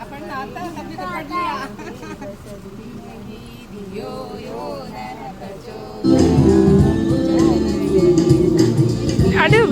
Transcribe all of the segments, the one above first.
अपन आता तभी तो पढ़ लिया। यो यो अडू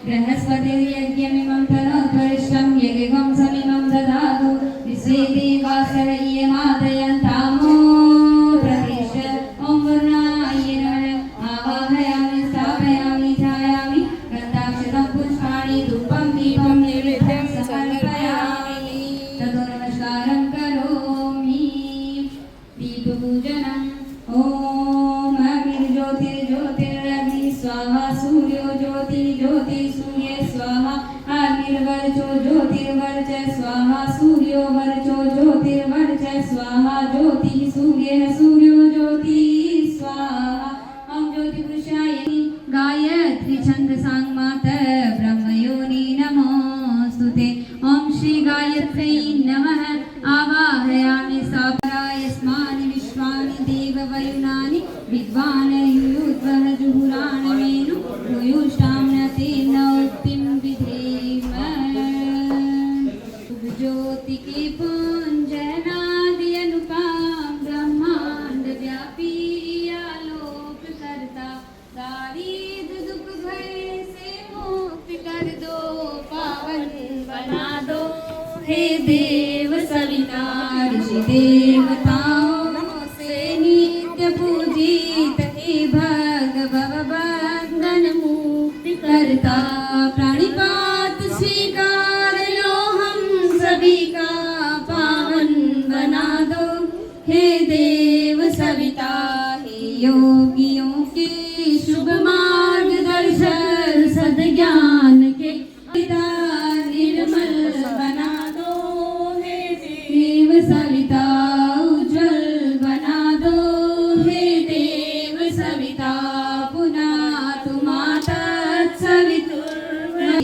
बृहस्पतिर्यज्ञमिमं तनोत्वरिष्ठं यज्ञं समिमं ददातु विश्वे देवासर इयमादयन्तामो प्रतिष्ठ ॐ वरुणाय नमः आवाहयामि स्थापयामि ध्यायामि गन्धाक्षतं पुष्पाणि धूपं दीपं नैवेद्यं समर्पयामि ततो नमस्कारं करोमि दीपपूजनम् ॐ अग्निर्ज्योतिर्ज्योतिरग्निः स्वाहा सूर्यो ज्योतिर्ज्योतिः सूर्ये स्वाहा अग्निर्वर्चो ज्योतिर्वर्च स्वाहा सूर्यो वर्चो ज्योतिर्वर्च स्वाहा ज्योतिः सूर्यः सूर्यो ज्योतिः स्वाहा ॐ ज्योतिपुरुषाय गायत्री छन्दसाङ्गमाता ब्रह्मयोनि नमोऽस्तुते ॐ श्री गायत्र्यै नमः आवाहयामि स्थापयास्मानि विश्वानि देववयुनानि विद्वान् युयुध्वः जुहुराणवेनु युयुष्टाम्नतेन उक्तिं विधेम ज्योति के पुंजनादि अनुपम ब्रह्मांड व्यापी आलोक करता दारिद्र दुख भय से मुक्त कर दो पावन बना दो हे देव सविता ऋषि देवताओं से नित्य पूजित हे भगव बंधन मुक्त करता प्राणिपात स्वीकार लो हम सभी का पावन बना दो हे देव सविता हे योगियों के शुभ मार्गदर्शन सद्ज्ञान के पिता निर्मल बना दो हे देव सविता उज्जवल बना दो हे देव सविता पुनः माता सवितुर्वरेण्यं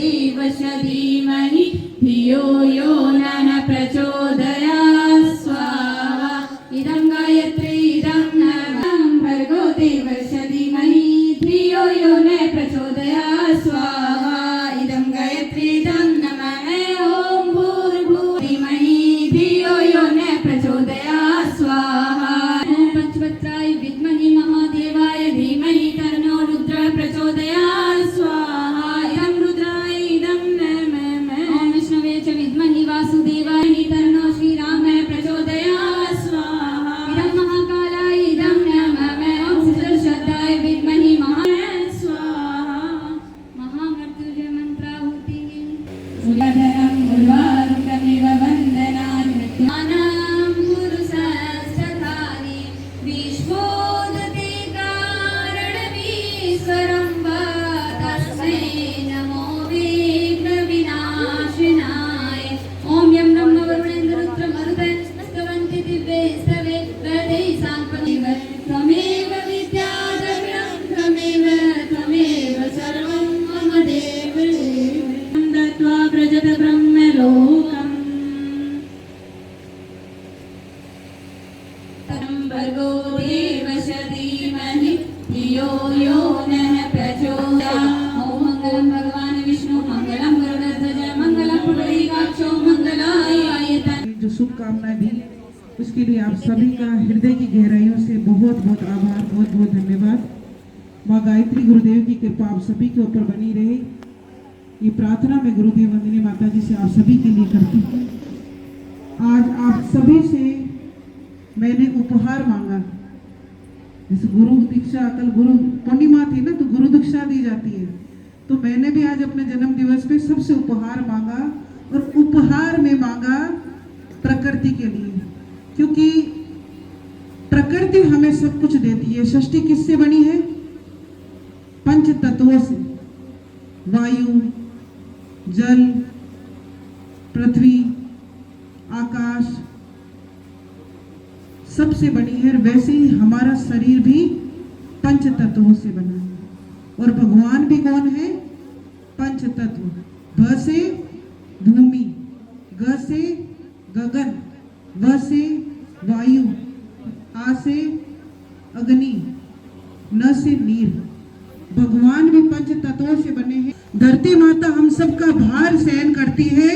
धीमहि धियो यो नः प्रचोदयात् स्वाहा इदं गायत्री इदं नमः भर्गो देवस्य धीमहि धियो यो नः प्रचोदयात् स्वाहा इदं गायत्री इदं नमः ॐ भूर्भुवः धीमहि धियो यो नः प्रचोदयात् स्वाहा ॐ पंचवक्त्राय विद्महे महादेवाय धीमहि तन्नो रुद्रः प्रचोदयात् स्वाहा इदं रुद्राय इदं नमः ॐ विष्णवे च विद्महे वासुदेवाय तन्नो श्रीरामः प्रचोदयात् स्वाहा इदं महाकालाय इदं नमः ॐ सिद्धश्रद्धाय विद्महे स्वाहा महामृत्युंजय मंत्राहुतिः सुलधरं उर्वारुकमिव वन्दनानि मृत्युमानं पुरुषस्तथानि विश्वोदते कारणमीश्वरं वा तस्मै नमो विघ्नविनाशिनाय ॐ यं ब्रह्म वरुणेन्द्ररुद्रमरुतः स्तवन्ति दिव्ये स्तवे वेदैः साङ्गपदेव त्वमेव विद्याद्रविणं त्वमेव सर्वं मम देव दत्त्वा व्रजत ब्रह्मलोकम् भर्गो देवस्य धीमहि धियो यो नः प्रचोदयात् ॐ मङ्गलं भगवान् विष्णु मङ्गलं गरुडध्वज मङ्गलं पुण्डरीकाक्षो मङ्गलाय आयतन जो शुभकामनाएं दी उसके लिए आप सभी का हृदय की गहराइयों से बहुत बहुत आभार, बहुत बहुत धन्यवाद। माँ गायत्री गुरुदेव की कृपा आप सभी के ऊपर बनी रहे, ये प्रार्थना मैं गुरुदेव वंदनी माता जी से आप सभी के लिए करती हूँ। आज आप सभी से मैंने उपहार मांगा। जैसे गुरु दीक्षा, कल गुरु पूर्णिमा थी ना, तो गुरु दीक्षा दी जाती है, तो मैंने भी आज अपने जन्म दिवस पे सबसे उपहार मांगा, और उपहार में मांगा प्रकृति के लिए, क्योंकि प्रकृति हमें सब कुछ देती है। सृष्टि किससे बनी है? पंच पंच तत्वों से, वायु, जल, पृथ्वी, आकाश सबसे बनी है। वैसे ही हमारा शरीर भी पंच तत्वों से बना है। और भगवान भी कौन है? पंच तत्व। भ से भूमि, ग से गगन, व से वायु, आ से अग्नि, न से नीर। भगवान भी पंच तत्वों से बने हैं। धरती माता हम सबका भार सहन करती है,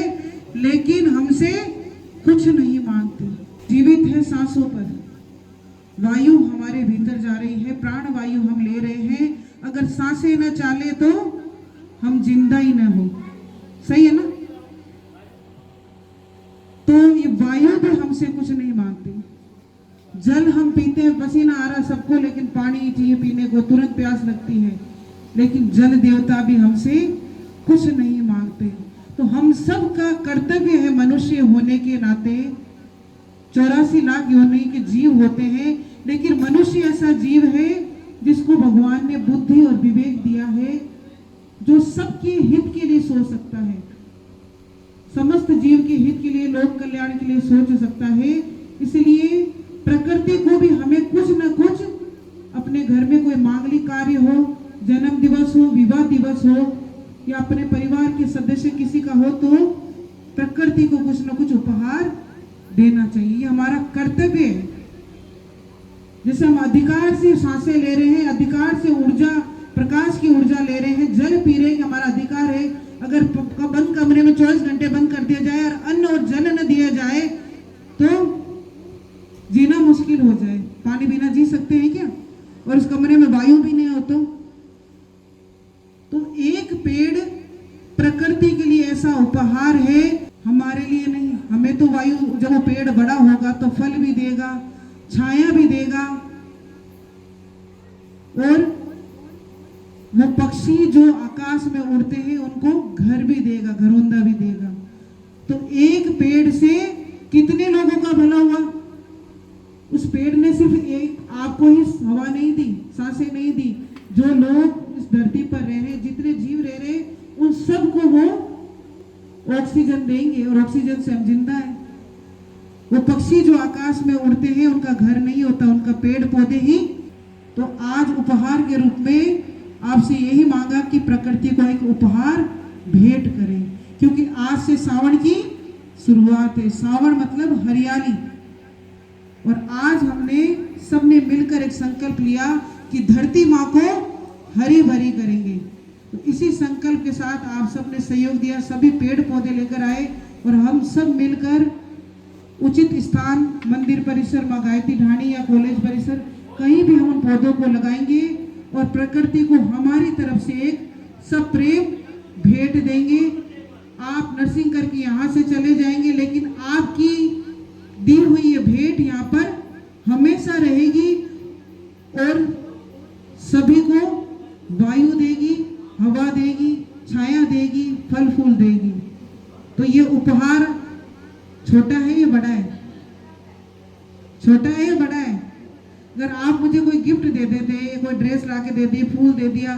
लेकिन हमसे कुछ नहीं मांगती। जीवित है सांसों पर, वायु हमारे भीतर जा रही है, प्राण वायु हम ले रहे हैं। अगर सांसें न चाले तो हम जिंदा ही न हो। सही है ना? तो ये वायु भी हमसे कुछ नहीं मांगती। जल हम पीते हैं, पसीना आ रहा सबको, लेकिन पानी चाहिए पीने को, तुरंत प्यास लगती है। लेकिन जल देवता भी हमसे कुछ नहीं मांगते। तो हम सब का कर्तव्य है, मनुष्य होने के नाते 84 लाख योनि के जीव होते हैं, लेकिन मनुष्य ऐसा जीव है जिसको भगवान ने बुद्धि और विवेक दिया है, जो सबके हित के लिए सोच सकता है, समस्त जीव के हित के लिए, लोक कल्याण के लिए सोच सकता है। इसलिए प्रकृति को भी हमें कुछ न कुछ, अपने घर में कोई मांगलिक कार्य हो, जन्म दिवस हो, विवाह दिवस हो, या अपने परिवार के सदस्य किसी का हो, तो प्रकृति को कुछ न कुछ उपहार देना चाहिए। ये हमारा कर्तव्य है। जैसे हम अधिकार से सांसें ले रहे हैं, अधिकार से ऊर्जा, प्रकाश की ऊर्जा ले रहे हैं, जल पी रहे हैं, हमारा अधिकार है। अगर बंद कमरे में 24 घंटे बंद कर दिया जाए और अन्न और जल न दिया जाए तो जीना मुश्किल हो जाए। पानी बिना जी सकते हैं क्या? और उस कमरे में वायु भी नहीं हो तो एक पेड़ प्रकृति के लिए ऐसा उपहार है, हमारे लिए नहीं। हमें तो वायु, जब वो पेड़ बड़ा होगा तो फल भी देगा, छाया भी देगा, और वो पक्षी जो आकाश में उड़ते हैं उनको घर भी देगा, घरौंदा भी देगा। तो एक पेड़ से कितने लोगों का भला हुआ? उस पेड़ ने सिर्फ एक आपको ही हवा नहीं दी, सांसें नहीं दी। जो लोग इस धरती पर रह रहे, जितने जीव रह रहे, उन सबको वो ऑक्सीजन देंगे, और ऑक्सीजन से हम जिंदा है। वो पक्षी जो आकाश में उड़ते हैं, उनका घर नहीं होता, उनका पेड़ पौधे ही। तो आज उपहार के रूप में आपसे यही मांगा कि प्रकृति को एक उपहार भेंट करें, क्योंकि आज से सावन की शुरुआत है। सावन मतलब हरियाली। और आज हमने सबने मिलकर एक संकल्प लिया कि धरती माँ को हरी भरी करेंगे। तो इसी संकल्प के साथ आप सबने सहयोग दिया, सभी पेड़ पौधे लेकर आए, और हम सब मिलकर उचित स्थान, मंदिर परिसर, माँ गायत्री ढाणी या कॉलेज परिसर, कहीं भी हम उन पौधों को लगाएंगे और प्रकृति को हमारी तरफ से एक सब प्रेम भेंट देंगे। आप नर्सिंग करके यहाँ से चले जाएंगे, लेकिन आपकी दी हुई ये भेंट यहाँ पर हमेशा रहेगी, और सभी को वायु देगी, हवा देगी, छाया देगी, फल फूल देगी। तो ये उपहार छोटा है या बड़ा है? छोटा है या बड़ा है? अगर आप मुझे कोई गिफ्ट दे देते, कोई ड्रेस ला के दे दी, फूल दे दिया,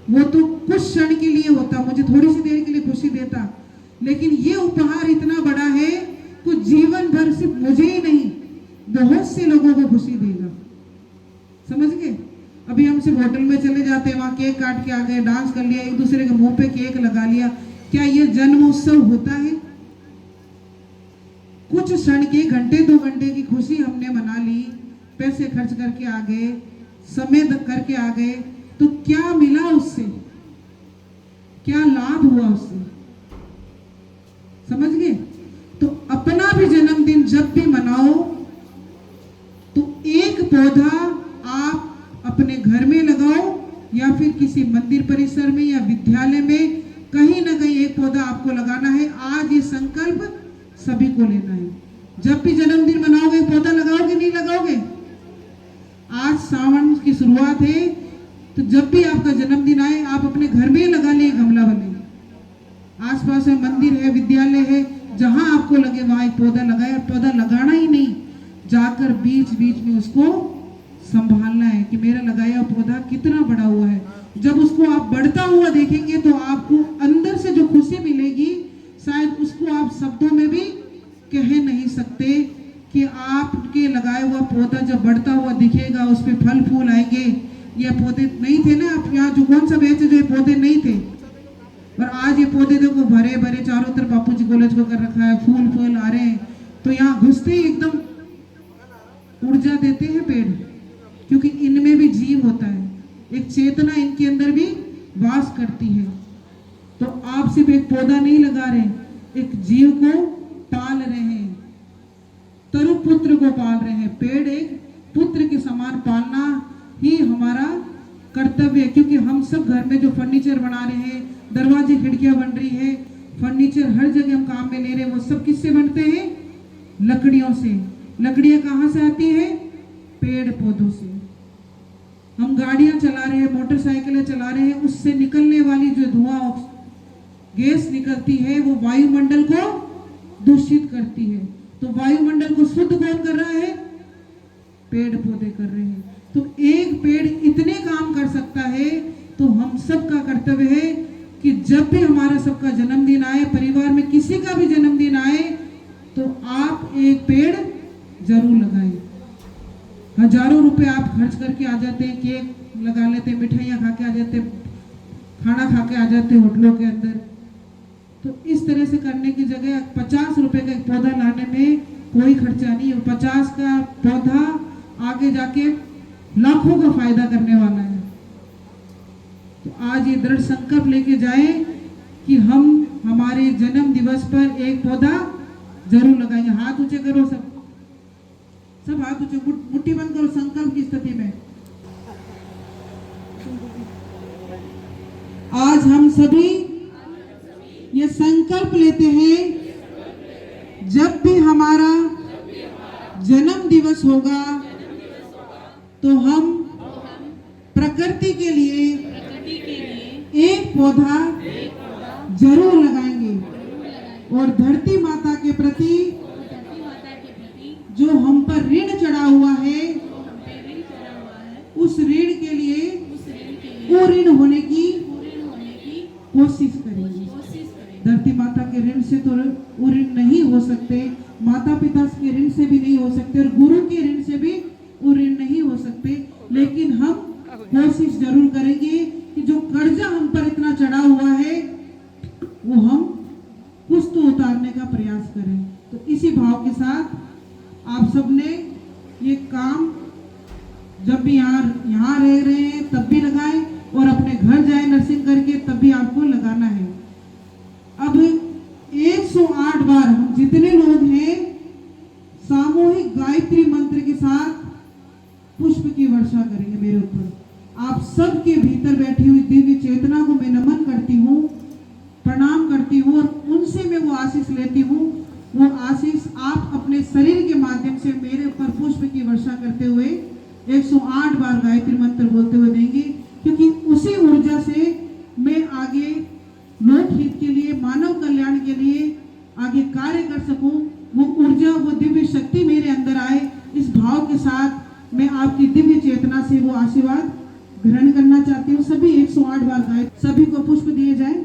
वो तो कुछ क्षण के लिए होता, मुझे थोड़ी सी देर के लिए खुशी देता। लेकिन ये उपहार इतना बड़ा है कि जीवन भर सिर्फ मुझे ही नहीं, बहुत से लोगों को खुशी देगा। समझ गए? अभी हम सिर्फ होटल में चले जाते हैं, वहाँ केक काट के आ गए, डांस कर लिया, एक दूसरे के मुंह पे केक लगा लिया। क्या ये जन्मोत्सव होता है? कुछ क्षण के, घंटे 2 घंटे की खुशी हमने मना ली, पैसे खर्च करके आ गए, समय करके आ गए, तो क्या मिला उससे? क्या लाभ हुआ उससे? समझ गए? तो अपना भी जन्मदिन जब भी मनाओ तो एक पौधा आप अपने घर में लगाओ, या फिर किसी मंदिर परिसर में या विद्यालय में, कहीं ना कहीं एक पौधा आपको लगाना है। आज ये संकल्प सभी को लेना है। जब भी जन्मदिन मनाओगे पौधा लगाओगे, नहीं लगाओगे? आज सावन की शुरुआत है, तो जब भी आपका जन्मदिन आए आप अपने घर में लगा लिए गमला वाले। आसपास में मंदिर है, विद्यालय है, जहां आपको लगे वहां एक पौधा लगाए। पौधा लगाना ही नहीं, जाकर बीच बीच में उसको संभालना है कि मेरा लगाया पौधा कितना बड़ा हुआ है। जब उसको आप बढ़ता हुआ देखेंगे तो आपको अंदर से जो खुशी मिलेगी शायद उसको आप शब्दों में भी कह नहीं सकते कि आपके लगाया हुआ पौधा जब बढ़ता हुआ दिखेगा, उस पर फल फूल आएंगे। ये पौधे नहीं थे ना, आप यहाँ जो कौन सा बेचे जो ये पौधे नहीं थे, और आज ये पौधे देखो भरे भरे चारों तरफ बापू जी कॉलेज को कर रखा है, फूल फूल आ रहे हैं। तो यहाँ घुसते ही एकदम ऊर्जा देते हैं पेड़, क्योंकि इनमें भी जीव होता है, एक चेतना इनके अंदर भी वास करती है। तो आप सिर्फ एक पौधा नहीं लगा रहे, एक जीव को पाल रहे हैं, तरु पुत्र को पाल रहे हैं। पेड़ एक पुत्र के समान पालना ही हमारा कर्तव्य है, क्योंकि हम सब घर में जो फर्नीचर बना रहे हैं, दरवाजे खिड़कियां बन रही है, फर्नीचर हर जगह हम काम में ले रहे हैं, वो सब किससे बनते हैं? लकड़ियों से। लकड़ियां कहाँ से आती है? पेड़ पौधों से। हम गाड़ियां चला रहे हैं, मोटरसाइकिलें चला रहे हैं, उससे निकलने वाली जो धुआं गैस निकलती है वो वायुमंडल को दूषित करती है। तो वायुमंडल को शुद्ध कौन कर रहा है? पेड़ पौधे कर रहे हैं। तो एक पेड़ इतने काम कर सकता है, तो हम सब का कर्तव्य है कि जब भी हमारा सबका जन्मदिन आए, परिवार में किसी का भी जन्मदिन आए, तो आप एक पेड़ जरूर लगाएं। हजारों रुपए आप खर्च करके आ जाते हैं, केक लगा लेते हैं, मिठाइयाँ खा के आ जाते हैं, खाना खा के आ जाते हैं होटलों के अंदर। तो इस तरह से करने की जगह 50 रुपए का एक पौधा लाने में कोई खर्चा नहीं है। 50 का पौधा आगे जाके लाखों का फायदा करने वाला है। तो आज ये दृढ़ संकल्प लेके जाए कि हम हमारे जन्म दिवस पर एक पौधा जरूर लगाएंगे। हाथ ऊंचे करो, सब हाथ ऊंचे, मुट्ठी बंद करो संकल्प की स्थिति में। आज हम सभी ये संकल्प लेते हैं, जब भी हमारा जन्म दिवस होगा तो हम प्रकृति के लिए एक पौधा जरूर लगाएंगे, और धरती माता के प्रति जो हम पर ऋण चढ़ा हुआ है, उस ऋण के लिए पूर्ण होने की कोशिश करेंगे। धरती माता के ऋण से तो वो ऋण नहीं हो सकते, माता पिता के ऋण से भी नहीं हो सकते, और गुरु के ऋण से भी वो ऋण नहीं हो सकते। लेकिन हम कोशिश जरूर करेंगे कि जो कर्जा हम पर इतना चढ़ा हुआ है वो हम कुछ तो उतारने का प्रयास करें। तो इसी भाव के साथ आप सबने ये काम जब भी यहाँ रह रहे हैं तब भी लगाएं, और अपने घर जाए नर्सिंग करके तब भी आपको लगाना है। अब 108 बार हम जितने लोग हैं सामूहिक गायत्री मंत्र के साथ पुष्प की वर्षा करेंगे मेरे ऊपर। आप सबके भीतर बैठी हुई दिव्य चेतना को मैं नमन करती हूँ, प्रणाम करती हूँ, और उनसे मैं वो आशीष लेती हूँ। वो आशीष आप अपने शरीर के माध्यम से मेरे ऊपर पुष्प की वर्षा करते हुए 108 बार गायत्री मंत्र बोलते हुए देंगे, क्योंकि उसी ऊर्जा से मैं आगे लोकहित के लिए, मानव कल्याण के लिए आगे कार्य कर सकूं। वो ऊर्जा, वो दिव्य शक्ति मेरे अंदर आए। इस भाव के साथ मैं आपकी दिव्य चेतना से वो आशीर्वाद ग्रहण करना चाहती हूँ। सभी 108 बार गाय, सभी को पुष्प दिए जाए।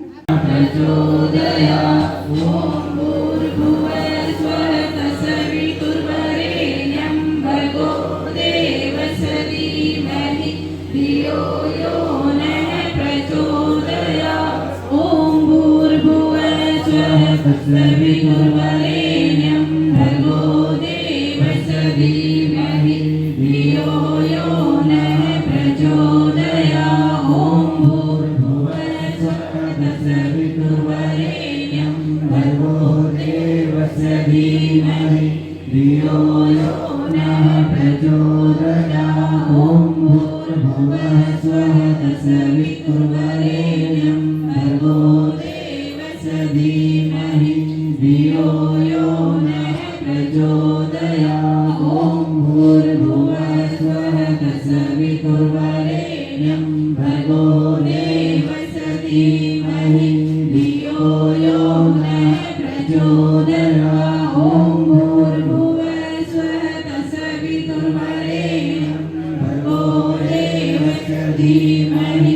धीमहि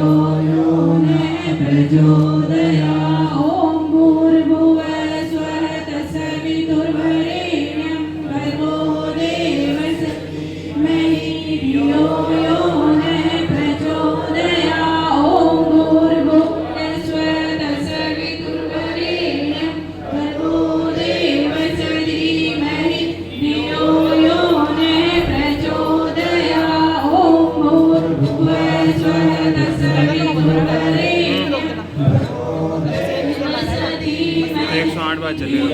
यो नः प्रचोदयात् ॐ भूर्भुवः स्वः तत्सवितुर्वरेण्यं भर्गो देवस्य धीमहि धियो यो नः प्रचोदयात् ॐ भूर्भुवः स्वः तत्सवितुर्वरेण्यं भर्गो देवस्य धीमहि धियो यो नः प्रचोदयात् ॐ भूर्भुवः स्वः तत्सवितुर्वरेण्यं 108 बार चलेगा।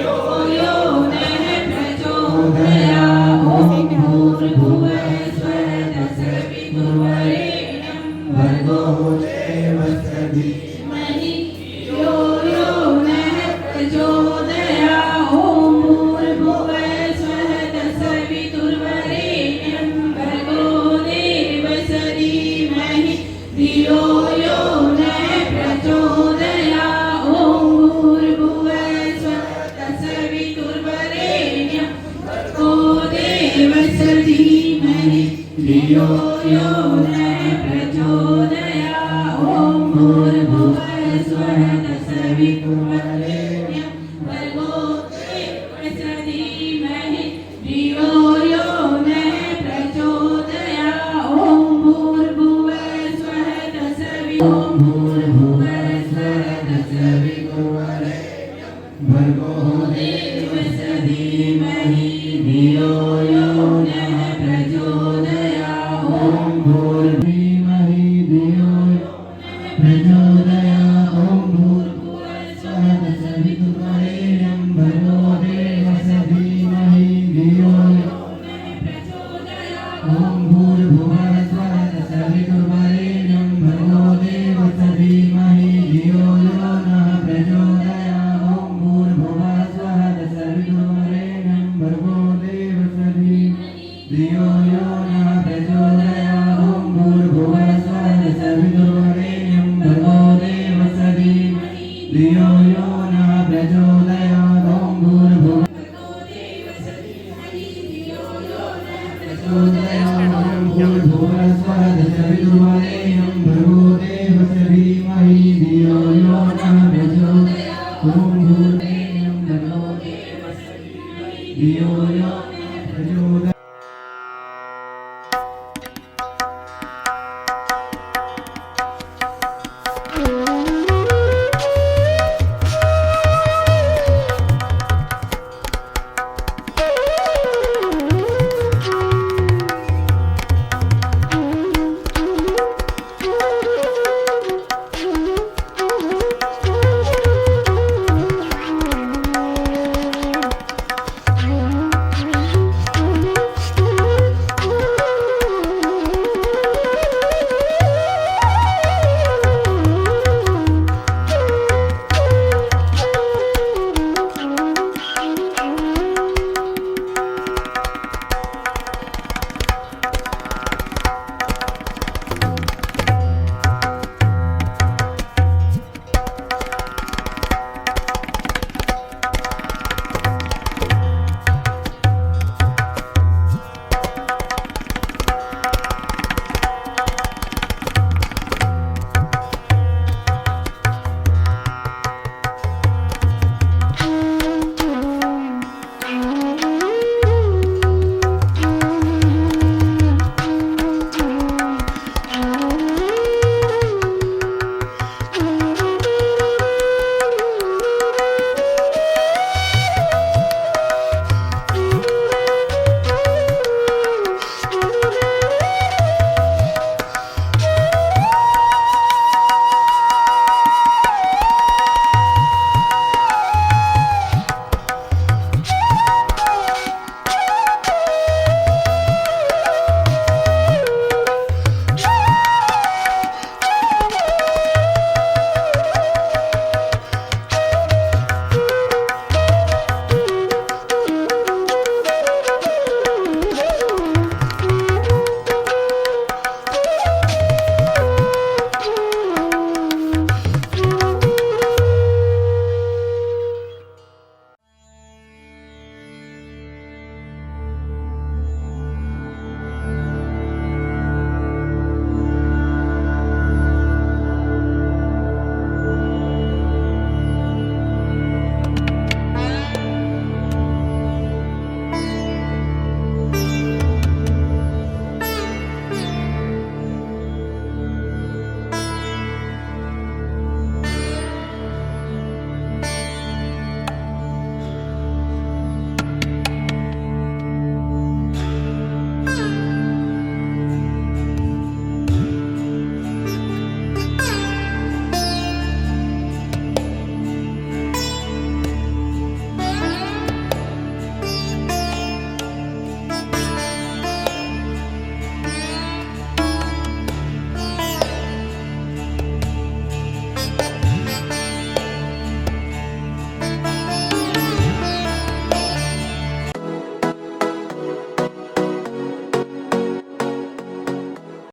यो नः प्रचोदयात् ॐ भूर्भुवः स्वः तत्सवितुर्वरेण्यं भर्गो देवस्य धीमहि धियो यो नः प्रचोदयात् ॐ भूर्भुवः स्वः तत्सवितुर्वरेण्यं भर्गो देवस्य धीमहि धियो यो नः प्रचोदयात् ॐ भूर्भुवः स्वः तत्सवितुर्वरेण्यं भर्गो देवस्य धीमहि धियो यो नः प्रचोदयात् ॐ भूर्भुवः स्वः तत्सवितुर्वरेण्यं भर्गो देवस्य धीमहि धियो यो नः प्रचोदयात् ॐ भूर्भुवः स्वः तत्सवितुर्वरेण्यं भर्गो